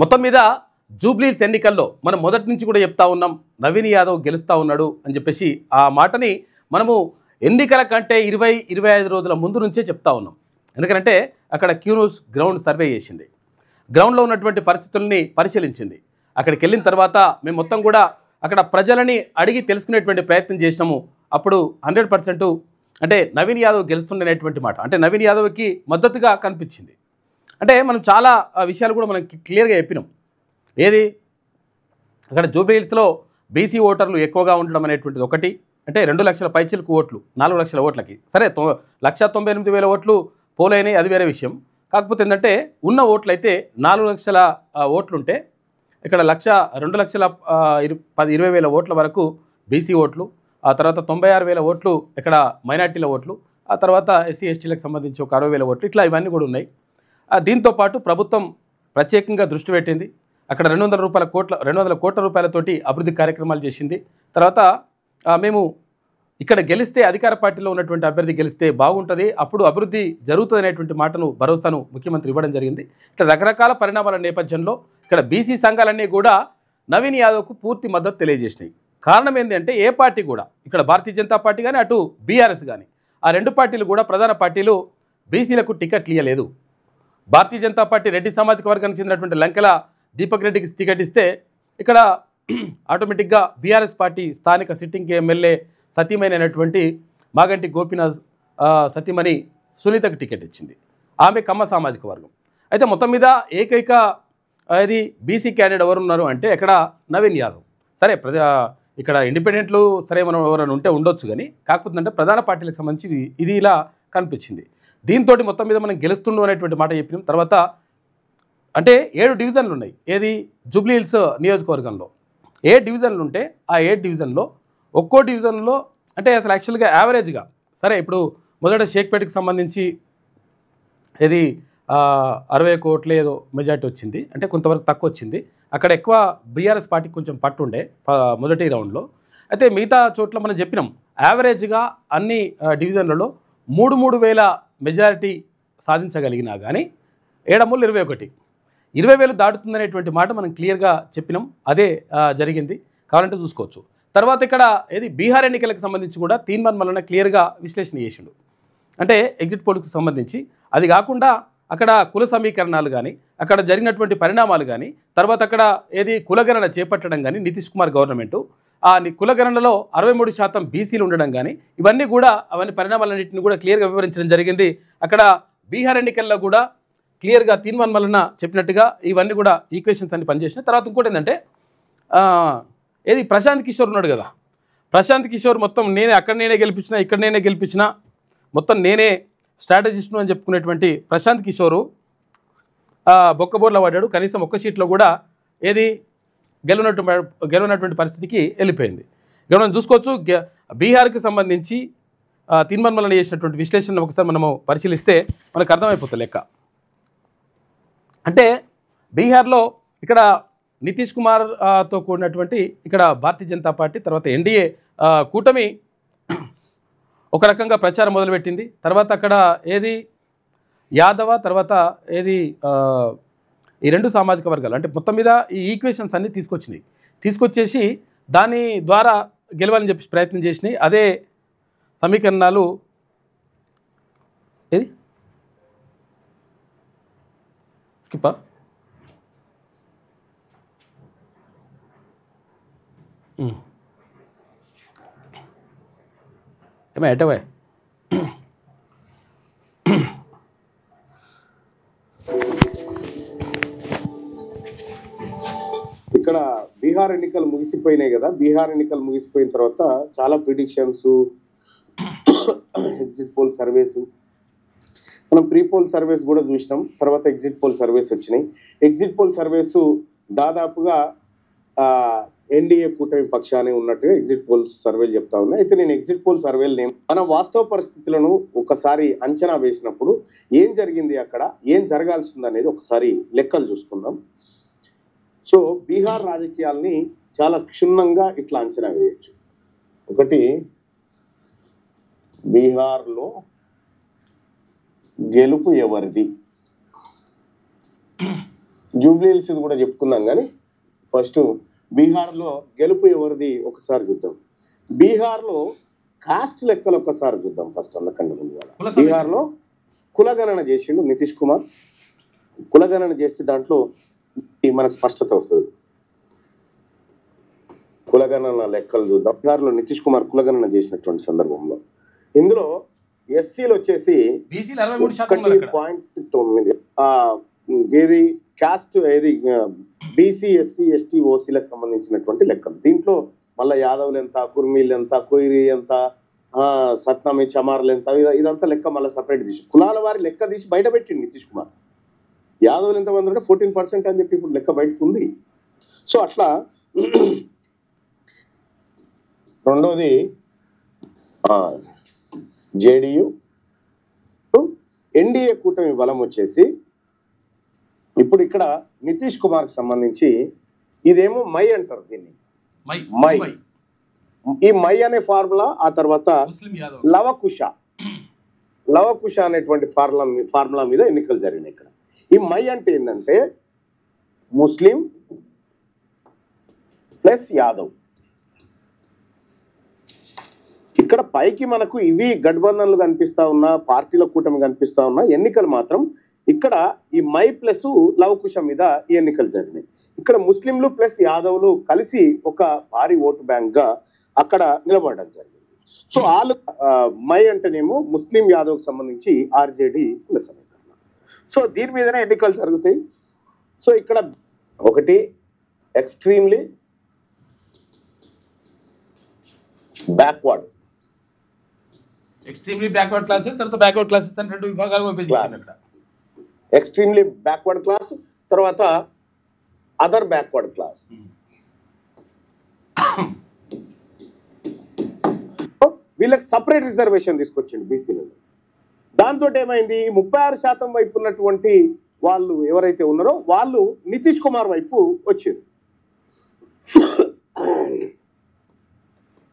మొత్తం మీద జూబ్లీహిల్స్ ఎన్నికల్లో మనం మొదటి నుంచి కూడా చెప్తా ఉన్నాం, నవీన్ యాదవ్ గెలుస్తూ ఉన్నాడు అని చెప్పేసి ఆ మాటని మనము ఎన్నికల కంటే 20-25 రోజుల ముందు నుంచే చెప్తా ఉన్నాం. ఎందుకంటే అక్కడ క్యూన్యూస్ గ్రౌండ్ సర్వే చేసింది, గ్రౌండ్లో ఉన్నటువంటి పరిస్థితుల్ని పరిశీలించింది. అక్కడికి వెళ్ళిన తర్వాత మేము మొత్తం కూడా అక్కడ ప్రజలని అడిగి తెలుసుకునేటువంటి ప్రయత్నం చేసినాము. అప్పుడు 100% అంటే నవీన్ యాదవ్ గెలుస్తుండనేటువంటి మాట, అంటే నవీన్ యాదవ్కి మద్దతుగా కనిపించింది. అంటే మనం చాలా విషయాలు కూడా మనం క్లియర్గా చెప్పినాం. ఏది అక్కడ జూబ్లీహిల్స్లో బీసీ ఓటర్లు ఎక్కువగా ఉండడం అనేటువంటిది ఒకటి, అంటే 2 లక్షల పైచిలకు ఓట్లు 4 లక్షల ఓట్లకి, సరే 1,98,000 ఓట్లు పోలైనాయి, అది వేరే విషయం. కాకపోతే ఏంటంటే ఉన్న ఓట్లు అయితే 4 లక్షల ఓట్లుంటే ఇక్కడ 2,20,000 ఓట్ల వరకు బీసీ ఓట్లు, ఆ తర్వాత 96,000 ఓట్లు ఇక్కడ మైనార్టీల ఓట్లు, ఆ తర్వాత ఎస్సీ ఎస్టీలకు సంబంధించి ఒక 60,000 ఓట్లు, ఇట్లా ఇవన్నీ కూడా ఉన్నాయి. దీంతోపాటు ప్రభుత్వం ప్రత్యేకంగా దృష్టి పెట్టింది. అక్కడ 200 కోట్ల రూపాయలతోటి అభివృద్ధి కార్యక్రమాలు చేసింది. తర్వాత మేము ఇక్కడ గెలిస్తే అధికార పార్టీలో ఉన్నటువంటి అభ్యర్థి గెలిస్తే బాగుంటుంది, అప్పుడు అభివృద్ధి జరుగుతుంది అనేటువంటి మాటను భరోసాను ముఖ్యమంత్రి ఇవ్వడం జరిగింది. ఇట్లా రకరకాల పరిణామాల నేపథ్యంలో ఇక్కడ బీసీ సంఘాలన్నీ కూడా నవీన్ యాదవ్కు పూర్తి మద్దతు తెలియజేసినాయి. కారణం ఏంటంటే ఏ పార్టీ కూడా ఇక్కడ భారతీయ జనతా పార్టీ కానీ అటు బీఆర్ఎస్ కానీ ఆ రెండు పార్టీలు కూడా ప్రధాన పార్టీలు బీసీలకు టికెట్లు ఇవ్వలేదు. భారతీయ జనతా పార్టీ రెడ్డి సామాజిక వర్గానికి చెందినటువంటి లంకెల దీపక్ రెడ్డికి టికెట్ ఇస్తే ఇక్కడ ఆటోమేటిక్గా బీఆర్ఎస్ పార్టీ స్థానిక సిట్టింగ్ ఎమ్మెల్యే సతీమైనటువంటి మాగంటి గోపీనాథ్ సతీమణి సునీతకు టికెట్ ఇచ్చింది. ఆమె కమ్మ సామాజిక వర్గం. అయితే మొత్తం మీద ఏకైక అది బీసీ క్యాండిడేట్ ఎవరు ఉన్నారు అంటే ఇక్కడ నవీన్ యాదవ్. సరే ఇక్కడ ఇండిపెండెంట్లు సరే మనం ఎవరైనా ఉంటే ఉండొచ్చు, కానీ కాకపోతే అంటే ప్రధాన పార్టీలకు సంబంధించి ఇది ఇలా కనిపించింది. దీంతో మొత్తం మీద మనం గెలుస్తుండు అనేటువంటి మాట చెప్పినాం. తర్వాత అంటే 7 డివిజన్లు ఉన్నాయి, ఏది జూబ్లీహిల్స్ నియోజకవర్గంలో 7 డివిజన్లు ఉంటే ఆ 7 డివిజన్లో ఒక్కో డివిజన్లో అంటే అసలు యాక్చువల్గా యావరేజ్గా సరే ఇప్పుడు మొదట షేక్పేటకి సంబంధించి ఇది 60 కోట్ల ఏదో మెజార్టీ వచ్చింది, అంటే కొంతవరకు తక్కువ వచ్చింది. అక్కడ ఎక్కువ బీఆర్ఎస్ పార్టీకి కొంచెం పట్టుండే మొదటి రౌండ్లో. అయితే మిగతా చోట్ల మనం చెప్పినాం యావరేజ్గా అన్ని డివిజన్లలో 3,000 మెజారిటీ సాధించగలిగినా కానీ 7 20,000 దాటుతుందనేటువంటి మాట మనం క్లియర్గా చెప్పినాం. అదే జరిగింది, కావాలంటే చూసుకోవచ్చు. తర్వాత ఇక్కడ ఏది బీహార్ ఎన్నికలకు సంబంధించి కూడా తీన్మాన్ మల్లన్న క్లియర్గా విశ్లేషణ చేసిండు, అంటే ఎగ్జిట్ పోల్కి సంబంధించి. అది కాకుండా అక్కడ కుల సమీకరణాలు కానీ అక్కడ జరిగినటువంటి పరిణామాలు కానీ తర్వాత అక్కడ ఏది కులగణన చేపట్టడం కానీ నితీష్ కుమార్ గవర్నమెంటు ఆ కులగణనలో 63% బీసీలు ఉండడం కానీ ఇవన్నీ కూడా అవన్నీ పరిణామాలన్నింటినీ కూడా క్లియర్గా వివరించడం జరిగింది. అక్కడ బీహార్ ఎన్నికల్లో కూడా క్లియర్గా తీన్మాన్ మల్లన్న చెప్పినట్టుగా ఇవన్నీ కూడా ఈక్వేషన్స్ అన్ని పనిచేసినాయి. తర్వాత ఇంకోటి ఏంటంటే ఏది ప్రశాంత్ కిషోర్ ఉన్నాడు కదా, ప్రశాంత్ కిషోర్ మొత్తం నేనే గెలిపించిన ఇక్కడ నేనే గెలిపించిన మొత్తం నేనే స్ట్రాటజిస్ట్ను అని చెప్పుకునేటువంటి ప్రశాంత్ కిషోరు బొక్కబోర్లో పడ్డాడు. కనీసం ఒక్క సీట్లో కూడా ఏది గెలవనటువంటి పరిస్థితికి వెళ్ళిపోయింది. ఇక మనం చూసుకోవచ్చు బీహార్కి సంబంధించి తీన్మాన్ మల్లన్న చేసినటువంటి విశ్లేషణ ఒకసారి మనము పరిశీలిస్తే మనకు అర్థమైపోతుంది లెక్క. అంటే బీహార్లో ఇక్కడ నితీష్ కుమార్తో కూడినటువంటి ఇక్కడ భారతీయ జనతా పార్టీ తర్వాత ఎన్డీఏ కూటమి ఒక రకంగా ప్రచారం మొదలుపెట్టింది. తర్వాత అక్కడ ఏది యాదవ తర్వాత ఏది ఈ 2 సామాజిక వర్గాలు అంటే మొత్తం మీద ఈ ఈక్వేషన్స్ అన్నీ తీసుకొచ్చేసి దాని ద్వారా గెలవాలని చెప్పి ప్రయత్నం చేసినాయి. అదే సమీకరణాలు ఏది స్కిప్పా ఏమో ఎటవే ఇక్కడ బీహార్ ఎన్నికలు ముగిసిపోయినాయి కదా. బీహార్ ఎన్నికలు ముగిసిపోయిన తర్వాత చాలా ప్రిడిక్షన్స్, ఎగ్జిట్ పోల్ సర్వేస్, మనం ప్రీ పోల్ సర్వేస్ కూడా చూసినాం. తర్వాత ఎగ్జిట్ పోల్ సర్వేస్ వచ్చినాయి. ఎగ్జిట్ పోల్ సర్వేస్ దాదాపుగా ఎన్డీఏ కూటమి పక్షానే ఉన్నట్టుగా ఎగ్జిట్ పోల్ సర్వేలు చెప్తా ఉన్నాయి. అయితే నేను ఎగ్జిట్ పోల్ సర్వేలు మన వాస్తవ పరిస్థితులను ఒకసారి అంచనా వేసినప్పుడు ఏం జరిగింది, అక్కడ ఏం జరగాల్సింది అనేది ఒకసారి లెక్కలు చూసుకుందాం. సో బీహార్ రాజకీయాల్ని చాలా క్షుణ్ణంగా ఇట్లా అంచనా వేయచ్చు. ఒకటి, బీహార్లో గెలుపు ఎవరిది, జూబ్లీహిల్స్ కూడా చెప్పుకుందాం, కానీ ఫస్ట్ బీహార్లో గెలుపు ఎవరిది ఒకసారి చూద్దాం. బీహార్లో కాస్ట్ లెక్కలు ఒక్కసారి చూద్దాం ఫస్ట్, అందకంటే ముందు. బీహార్లో కులగణన చేసిండు నితీష్ కుమార్. కులగణన చేస్తే దాంట్లో మనకు స్పష్టత వస్తుంది. కులగణన లెక్కలు చూద్దాం. బీహార్లో నితీష్ కుమార్ కులగణన చేసినటువంటి సందర్భంలో ఇందులో ఎస్సీలు వచ్చేసి 1.9, ఏది కాస్ట్ ఏది బీసీ ఎస్సీ ఎస్టీ ఓసీలకు సంబంధించినటువంటి లెక్కలు. దీంట్లో మళ్ళీ యాదవులు ఎంత, కుర్మీలు ఎంత, కొయిరి ఎంత, సత్నామి చమార్లు ఎంత, ఇదంతా లెక్క మళ్ళీ సపరేట్ తీసి కులాల వారి లెక్క తీసి బయట పెట్టింది నితీష్ కుమార్. యాదవులు ఎంతమంది ఉంటే 14% అని చెప్పి ఇప్పుడు లెక్క బయటకు ఉంది. సో అట్లా రెండోది జేడీయూ ఎన్డీఏ కూటమి బలం వచ్చేసి ఇప్పుడు ఇక్కడ నితీష్ కుమార్ కి సంబంధించి ఇదేమో మై అంటారు దీన్ని, మై. ఈ మై అనే ఫార్ములా, ఆ తర్వాత లవకుశ అనేటువంటి ఫార్ములా మీద ఎన్నికలు జరిగినాయి. ఇక్కడ ఈ మై అంటే ఏంటంటే ముస్లిం ప్లస్ యాదవ్. ఇక్కడ పైకి మనకు ఇవి గఠబంధన్లు కనిపిస్తా ఉన్నా, పార్టీల కూటమి కనిపిస్తా ఉన్నా, ఎన్నికలు మాత్రం ఇక్కడ ఈ మై ప్లస్ లవకుశ మీద ఈ ఎన్నికలు జరిగినాయి. ఇక్కడ ముస్లింలు ప్లస్ యాదవ్లు కలిసి ఒక భారీ ఓటు బ్యాంక్ గా అక్కడ నిలబడడం జరిగింది. సో వాళ్ళు మై అంటేనేమో ముస్లిం యాదవ్ కి సంబంధించి ఆర్జేడీ కుల సమీకరణ. సో దీని మీదనే ఎన్నికలు జరుగుతాయి. సో ఇక్కడ ఒకటి ఎక్స్ట్రీమ్లీ బ్యాక్వర్డ్ క్లాసెస్, తర్వాత బ్యాక్వర్డ్ క్లాసెస్ అని 2 విభాగాలుగా విభజించారు. ఎక్స్ట్రీమ్లీ బ్యాక్వర్డ్ క్లాస్, తర్వాత అదర్ బ్యాక్వర్డ్ క్లాస్. వీళ్ళకి సపరేట్ రిజర్వేషన్ తీసుకొచ్చిండు బీసీలలో. దాంతో ఏమైంది, 36% వైపు ఉన్నటువంటి వాళ్ళు ఎవరైతే ఉన్నారో వాళ్ళు నితీష్ కుమార్ వైపు వచ్చారు.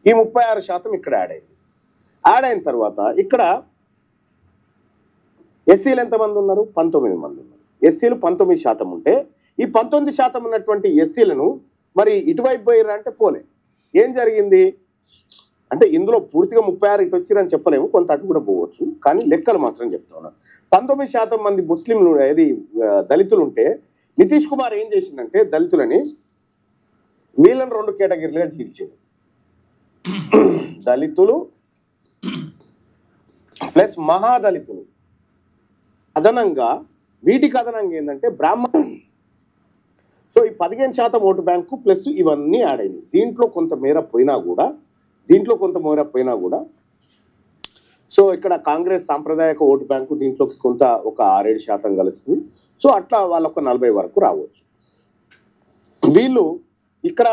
ఈ 36% ఇక్కడ యాడ్ అయింది. యాడ్ అయిన తర్వాత ఇక్కడ ఎస్సీలు ఎంతమంది ఉన్నారు? 19 మంది ఉన్నారు. ఎస్సీలు 19% ఉంటే ఈ 19% ఉన్నటువంటి ఎస్సీలను మరి ఇటువైపు పోయారు అంటే పోలే. ఏం జరిగింది అంటే ఇందులో పూర్తిగా 36 ఇటు వచ్చిరని చెప్పలేము, కొంత అటు కూడా పోవచ్చు, కానీ లెక్కలు మాత్రం చెప్తా ఉన్నారు. 19% మంది ముస్లింలు ఏది దళితులు ఉంటే నితీష్ కుమార్ ఏం చేసిందంటే దళితులని వీళ్ళని 2 కేటగిరీలుగా చీల్చింది. దళితులు ప్లస్ మహాదళితులు. అదనంగా వీటికి అదనంగా ఏంటంటే బ్రాహ్మణ. సో ఈ 15% ఓటు బ్యాంకు ప్లస్ ఇవన్నీ యాడ్ అయినాయి. దీంట్లో కొంత మేర పోయినా కూడా సో ఇక్కడ కాంగ్రెస్ సాంప్రదాయక ఓటు బ్యాంకు దీంట్లోకి కొంత ఒక 6-7% కలుస్తుంది. సో అట్లా వాళ్ళొక 40 వరకు రావచ్చు. వీళ్ళు ఇక్కడ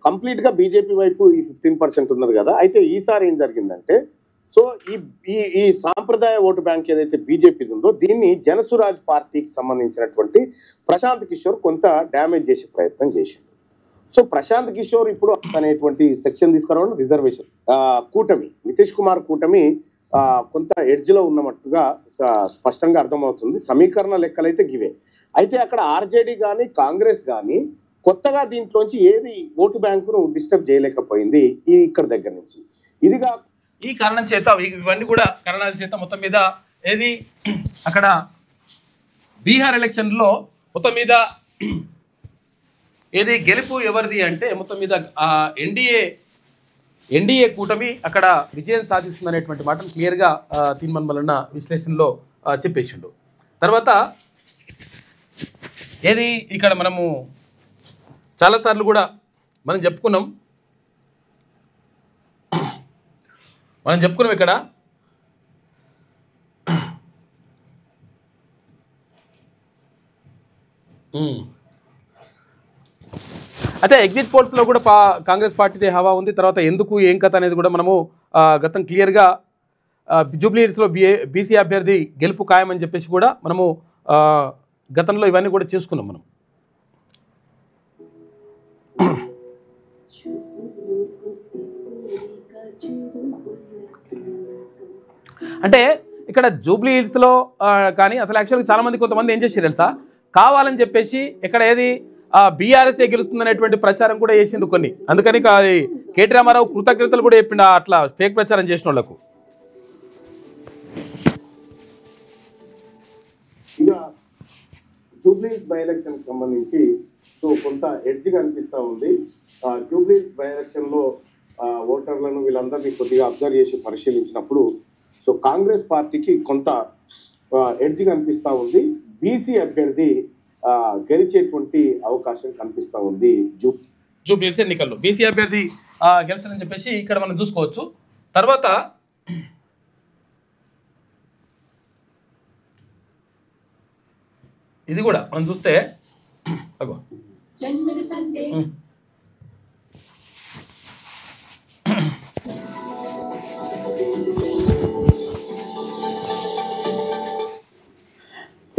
కంప్లీట్ గా బీజేపీ వైపు ఈ 15% ఉన్నారు కదా. అయితే ఈసారి ఏం జరిగిందంటే సో ఈ సాంప్రదాయ ఓటు బ్యాంక్ ఏదైతే బీజేపీ ఉందో దీన్ని జనసురాజ్ పార్టీకి సంబంధించినటువంటి ప్రశాంత్ కిషోర్ కొంత డ్యామేజ్ చేసే ప్రయత్నం చేసిండు. సో ప్రశాంత్ కిషోర్ ఇప్పుడు అనేటువంటి సెక్షన్ తీసుకురావడం రిజర్వేషన్ కూటమి నితీష్ కుమార్ కూటమి కొంత ఎడ్జ్ లో ఉన్నట్టుగా స్పష్టంగా అర్థమవుతుంది. సమీకరణ లెక్కలైతే గివే. అయితే అక్కడ ఆర్జేడీ కానీ కాంగ్రెస్ కానీ కొత్తగా దీంట్లోంచి ఏది ఓటు బ్యాంకును డిస్టర్బ్ చేయలేకపోయింది ఇక్కడ దగ్గర నుంచి. ఇదిగా ఈ కారణం చేత ఇవన్నీ కూడా కారణాల చేత మొత్తం మీద ఏది అక్కడ బీహార్ ఎలక్షన్లో మొత్తం మీద ఏది గెలుపు ఎవరిది అంటే మొత్తం మీద ఎన్డీఏ కూటమి అక్కడ విజయం సాధిస్తుందనేటువంటి మాటను క్లియర్గా తీర్మాన్ మల్లన్న విశ్లేషణలో చెప్పేసిండు. తర్వాత ఏది ఇక్కడ మనము చాలాసార్లు కూడా మనం చెప్పుకున్నాం ఇక్కడ అయితే ఎగ్జిట్ పోల్స్లో కూడా కాంగ్రెస్ పార్టీదే హవా ఉంది. తర్వాత ఎందుకు ఏం కథ అనేది కూడా మనము గతం క్లియర్గా జూబ్లీహిల్స్లో బీసీ అభ్యర్థి గెలుపు ఖాయమని చెప్పేసి కూడా మనము గతంలో ఇవన్నీ కూడా చేసుకున్నాం మనం. అంటే ఇక్కడ జూబ్లీహిల్స్లో కానీ అసలు యాక్చువల్గా చాలామంది కొంతమంది ఏం చేశారు తెలుసా, కావాలని చెప్పేసి ఇక్కడ ఏది బీఆర్ఎస్ఏ గెలుస్తుందనేటువంటి ప్రచారం కూడా చేసిండు కొన్ని. అందుకని కేటీ రామారావు కృతజ్ఞతలు కూడా చెప్పిండు అట్లా ఫేక్ ప్రచారం చేసిన వాళ్ళకు. ఇక జూబ్లీహిల్స్ బై ఎలక్షన్ సంబంధించి సో కొంత ఎడ్జ్ కనిపిస్తూ ఉంది. జూబ్లీహిల్స్ బై ఎలక్షన్ లో ఓటర్లను వీళ్ళందరినీ కొద్దిగా అబ్జర్వ్ చేసి పరిశీలించినప్పుడు సో కాంగ్రెస్ పార్టీకి కొంత ఎడ్జ్ కనిపిస్తూ ఉంది. బీసీ అభ్యర్థి గెలిచేటువంటి అవకాశం కనిపిస్తూ ఉంది జూబ్లీహిల్స్ ఎన్నికల్లో. బీసీ అభ్యర్థి గెలుస్తారని చెప్పేసి ఇక్కడ మనం చూసుకోవచ్చు. తర్వాత ఇది కూడా మనం చూస్తే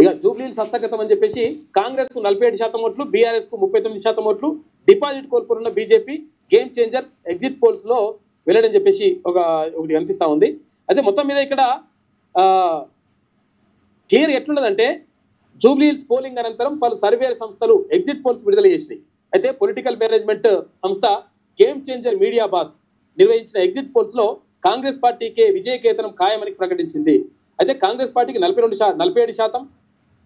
ఇక జూబ్లీహిల్స్ హస్తగతం అని చెప్పేసి కాంగ్రెస్ కు 47% ఓట్లు, బీఆర్ఎస్ కు 39% ఓట్లు, డిపాజిట్ కోల్పోనున్న BJP game changer exit polls లో వెళ్ళడని చెప్పేసి ఒకటి కనిపిస్తా ఉంది. అయితే మొత్తం మీద ఇక్కడ క్లియర్ ఎట్లున్నదంటే జూబ్లీహిల్స్ పోలింగ్ అనంతరం పలు సర్వే సంస్థలు ఎగ్జిట్ పోల్స్ విడుదల చేసినాయి. అయితే పొలిటికల్ మేనేజ్మెంట్ సంస్థ గేమ్ చేంజర్ మీడియా బాస్ నిర్వహించిన ఎగ్జిట్ పోల్స్ లో కాంగ్రెస్ పార్టీకే విజయకేతనం ఖాయమని ప్రకటించింది. అయితే కాంగ్రెస్ పార్టీకి 47%,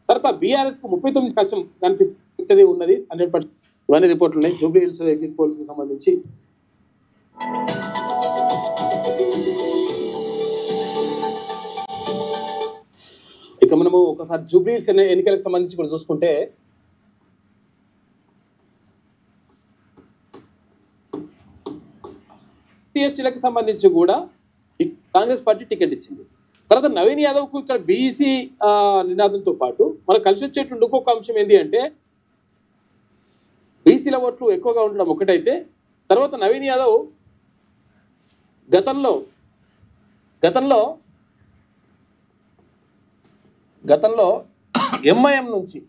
తర్వాత బీఆర్ఎస్ కు 39% కనిపిస్తుంది ఉన్నది 100%. ఇవన్నీ రిపోర్ట్లు ఉన్నాయి జూబ్లీహిల్స్ ఎగ్జిట్ పోల్స్ కి సంబంధించి. ఇక మనము ఒకసారి జూబ్లీహిల్స్ ఎన్నికలకు సంబంధించి కూడా చూసుకుంటే ఎస్టీలకు సంబంధించి కూడా కాంగ్రెస్ పార్టీ టికెట్ ఇచ్చింది. తర్వాత నవీన్ యాదవ్ కు ఇక్కడ బీసీ నినాదంతో పాటు మనకు కలిసి వచ్చేటువంటి ఇంకొక అంశం ఏంటి అంటే బీసీల ఓట్లు ఎక్కువగా ఉండడం ఒకటైతే, తర్వాత నవీన్ యాదవ్ గతంలో ఎంఐఎం నుంచి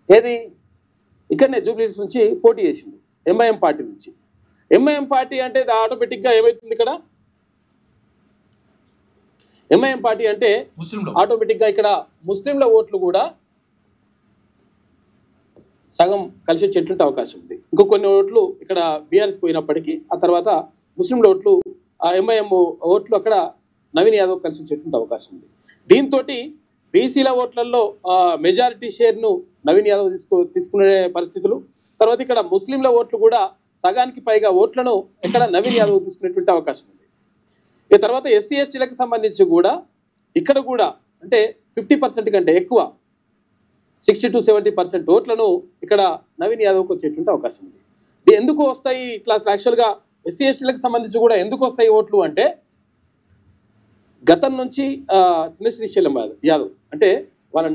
ఏది ఇక్కడనే జూబ్లీహిల్స్ నుంచి పోటీ చేసిండు. ఎంఐఎం పార్టీ నుంచి. ఎంఐఎం పార్టీ అంటే ఆటోమేటిక్గా ఏమవుతుంది ఇక్కడ ఎంఐఎం పార్టీ అంటే ఆటోమేటిక్గా ఇక్కడ ముస్లింల ఓట్లు కూడా సగం కలిసి వచ్చేటువంటి అవకాశం ఉంది. ఇంకో కొన్ని ఓట్లు ఇక్కడ బీఆర్ఎస్ పోయినప్పటికీ ఆ తర్వాత ముస్లింల ఓట్లు ఎంఐఎం ఓట్లు అక్కడ నవీన్ యాదవ్ కలిసి వచ్చేటువంటి అవకాశం ఉంది. దీంతో బీసీల ఓట్లలో మెజారిటీ షేర్ను నవీన్ యాదవ్ తీసుకునే పరిస్థితులు, తర్వాత ఇక్కడ ముస్లింల ఓట్లు కూడా సగానికి పైగా ఓట్లను ఇక్కడ నవీన్ యాదవ్ తీసుకునేటువంటి అవకాశం ఉంది. ఈ తర్వాత ఎస్సీ ఎస్టీలకు సంబంధించి కూడా ఇక్కడ కూడా అంటే 50% కంటే ఎక్కువ 60 to 70% ఓట్లను ఇక్కడ నవీన్ యాదవ్కి వచ్చేటువంటి అవకాశం ఉంది. ఎందుకు వస్తాయి ఇట్లా యాక్చువల్గా ఎస్సీ ఎస్టీలకు సంబంధించి కూడా ఎందుకు వస్తాయి ఓట్లు అంటే గతం నుంచి చిన్న శ్రీశైలం యాదవ్ అంటే వాళ్ళ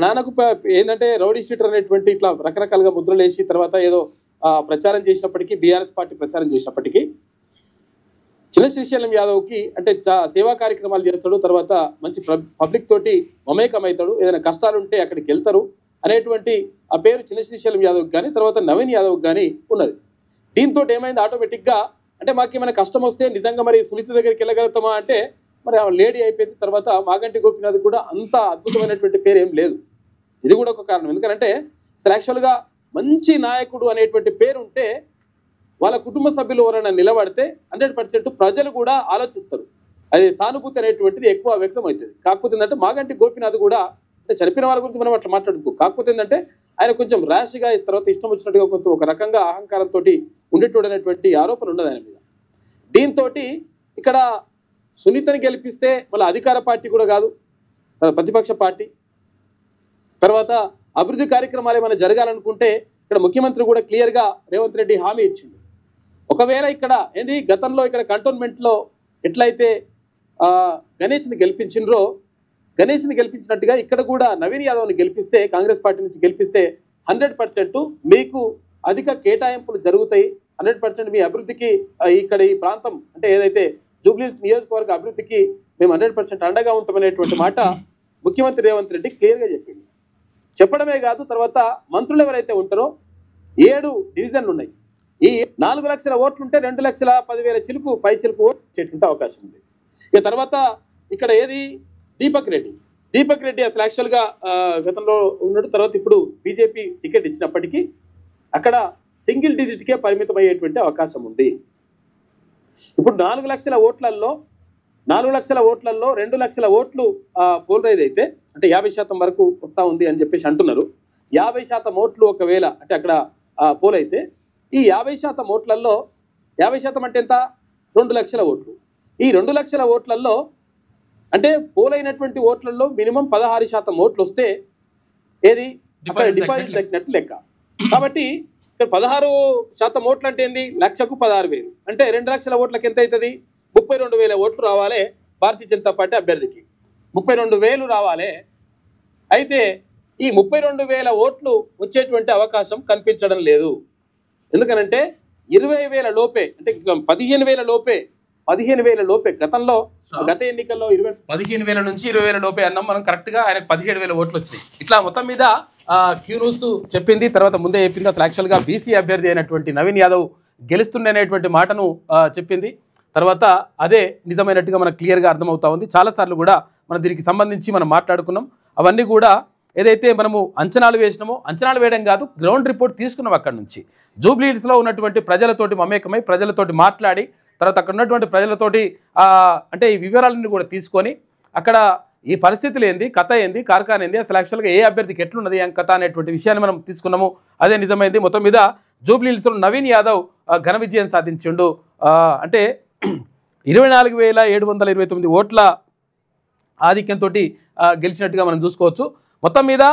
నాన్నకు ఏంటంటే రౌడీ షీటర్ అనేటువంటి ఇట్లా రకరకాలుగా ముద్రలు వేసి తర్వాత ఏదో ప్రచారం చేసినప్పటికీ బీఆర్ఎస్ పార్టీ ప్రచారం చేసినప్పటికీ చిన్న శ్రీశైలం యాదవ్కి అంటే సేవా కార్యక్రమాలు చేస్తాడు, తర్వాత మంచి పబ్లిక్ తోటి మమేకమవుతాడు, ఏదైనా కష్టాలు ఉంటే అక్కడికి వెళ్తారు అనేటువంటి ఆ పేరు చిన్న శ్రీశైలం యాదవ్కి కానీ తర్వాత నవీన్ యాదవ్కి కానీ ఉన్నది. దీంతో ఏమైంది ఆటోమేటిక్గా అంటే మాకేమైనా కష్టం వస్తే నిజంగా మరి సునీత దగ్గరికి వెళ్ళగలుగుతామా అంటే మరి ఆ లేడీ అయిపోయింది. తర్వాత మాగంటి గోపీనాథ్ కూడా అంత అద్భుతమైనటువంటి పేరు ఏం లేదు. ఇది కూడా ఒక కారణం. ఎందుకంటే అసలు యాక్చువల్గా మంచి నాయకుడు అనేటువంటి పేరు ఉంటే వాళ్ళ కుటుంబ సభ్యులు ఎవరైనా నిలబడితే 100% ప్రజలు కూడా ఆలోచిస్తారు, అది సానుభూతి అనేటువంటిది ఎక్కువ వ్యక్తం అవుతుంది. కాకపోతే ఏంటంటే మాగంటి గోపీనాథ్ కూడా అంటే చనిపోయిన వాళ్ళ గురించి మనం అట్లా మాట్లాడుకో, కాకపోతే ఏంటంటే ఆయన కొంచెం ర్యాష్గా తర్వాత ఇష్టం వచ్చినట్టుగా కొంత ఒక రకంగా అహంకారంతో ఉండేటోడు అనేటువంటి ఆరోపణ ఉన్నది ఆయన మీద. దీంతో ఇక్కడ సునీతని గెలిపిస్తే మళ్ళీ అధికార పార్టీ కూడా కాదు, ప్రతిపక్ష పార్టీ, తర్వాత అభివృద్ధి కార్యక్రమాలు ఏమైనా జరగాలనుకుంటే ఇక్కడ ముఖ్యమంత్రి కూడా క్లియర్గా రేవంత్ రెడ్డి హామీ ఇచ్చింది. ఒకవేళ ఇక్కడ ఏంటి గతంలో ఇక్కడ కంటోన్మెంట్లో ఎట్లయితే గణేష్ని గెలిపించినరో గణేష్ని గెలిపించినట్టుగా ఇక్కడ కూడా నవీన్ యాదవ్ని గెలిపిస్తే కాంగ్రెస్ పార్టీ నుంచి గెలిపిస్తే 100% మీకు అధిక కేటాయింపులు జరుగుతాయి, 100% మీ అభివృద్ధికి ఇక్కడ ఈ ప్రాంతం అంటే ఏదైతే జూబ్లీహిల్స్ నియోజకవర్గ అభివృద్ధికి మేము 100% అండగా ఉంటామనేటువంటి మాట ముఖ్యమంత్రి రేవంత్ రెడ్డి క్లియర్గా చెప్పింది. చెప్పడమే కాదు తర్వాత మంత్రులు ఎవరైతే ఉంటారో 7 డివిజన్లు ఉన్నాయి. ఈ 4 లక్షల ఓట్లుంటే 2,10,000 చిలుకు పై చిలుకు ఓట్లు వచ్చేటువంటి అవకాశం ఉంది. ఇక తర్వాత ఇక్కడ ఏది దీపక్ రెడ్డి అసలు యాక్చువల్గా గతంలో ఉన్నాడు. తర్వాత ఇప్పుడు బీజేపీ టికెట్ ఇచ్చినప్పటికీ అక్కడ సింగిల్ డిజిట్కే పరిమితం అయ్యేటువంటి అవకాశం ఉంది. ఇప్పుడు 4 లక్షల ఓట్లలో 2 లక్షల ఓట్లు పోలరైజ్ అయితే అంటే 50% వరకు వస్తూ ఉంది అని చెప్పేసి అంటున్నారు. 50% ఓట్లు ఒకవేళ అంటే అక్కడ పోల్ అయితే ఈ 50% ఓట్లలో 50% అంటే ఎంత? 2 లక్షల ఓట్లు. ఈ 2 లక్షల ఓట్లలో అంటే పోలైనటువంటి ఓట్లలో మినిమం 16% ఓట్లు వస్తే ఏది డిపాజిట్ తగ్గినట్టు లెక్క. కాబట్టి ఇక్కడ 16% ఓట్లు అంటే ఏంది? లక్షకు 16,000 అంటే 2 లక్షల ఓట్లకి ఎంత అవుతుంది? 32,000 ఓట్లు రావాలి భారతీయ జనతా పార్టీ అభ్యర్థికి. 32,000 రావాలి. అయితే ఈ 32,000 ఓట్లు వచ్చేటువంటి అవకాశం కనిపించడం లేదు. ఎందుకనంటే 20,000 లోపే అంటే 15,000 లోపే గత ఎన్నికల్లో 15,000 నుంచి 20,000 లోపే అన్నాం మనం. కరెక్ట్గా ఆయనకు 17,000 ఓట్లు వచ్చినాయి. ఇట్లా మొత్తం మీద క్యూ న్యూస్ చెప్పింది. తర్వాత ముందే చెప్పింది అసలు యాక్చువల్గా బీసీ అభ్యర్థి అయినటువంటి నవీన్ యాదవ్ గెలుస్తుండనేటువంటి మాటను చెప్పింది. తర్వాత అదే నిజమైనట్టుగా మనకు క్లియర్గా అర్థమవుతా ఉంది. చాలాసార్లు కూడా మనం దీనికి సంబంధించి మనం మాట్లాడుకున్నాం. అవన్నీ కూడా ఏదైతే మనము అంచనాలు వేసినామో అంచనాలు వేయడం కాదు, గ్రౌండ్ రిపోర్ట్ తీసుకున్నాం. అక్కడ నుంచి జూబ్లీ హిల్స్లో ఉన్నటువంటి ప్రజలతోటి మమేకమై ప్రజలతోటి మాట్లాడి తర్వాత అక్కడ ఉన్నటువంటి ప్రజలతోటి అంటే ఈ వివరాలన్నీ కూడా తీసుకొని అక్కడ ఈ పరిస్థితులు ఏంది, కథ ఏంది, కార్ఖాన ఏంది, అసలు యాక్చువల్గా ఏ అభ్యర్థికి ఎట్లున్నది ఏం కథ అనేటువంటి విషయాన్ని మనం తీసుకున్నాము. అదే నిజమైంది. మొత్తం మీద జూబ్లీ హిల్స్లో నవీన్ యాదవ్ ఘన విజయం సాధించిండు. అంటే 24,729 ఓట్ల ఆధిక్యంతో గెలిచినట్టుగా మనం చూసుకోవచ్చు. మొత్తం మీద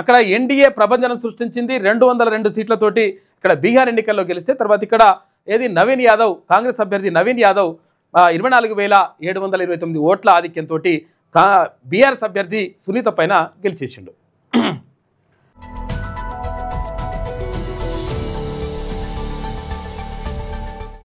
అక్కడ ఎన్డీఏ ప్రభంజనం సృష్టించింది. 202 సీట్లతోటి ఇక్కడ బీహార్ ఎన్నికల్లో గెలిస్తే తర్వాత ఇక్కడ ఏది నవీన్ యాదవ్ కాంగ్రెస్ అభ్యర్థి నవీన్ యాదవ్ 24,729 ఓట్ల ఆధిక్యంతో బీఆర్ఎస్ అభ్యర్థి సునీత పైన గెలిచేసిండు.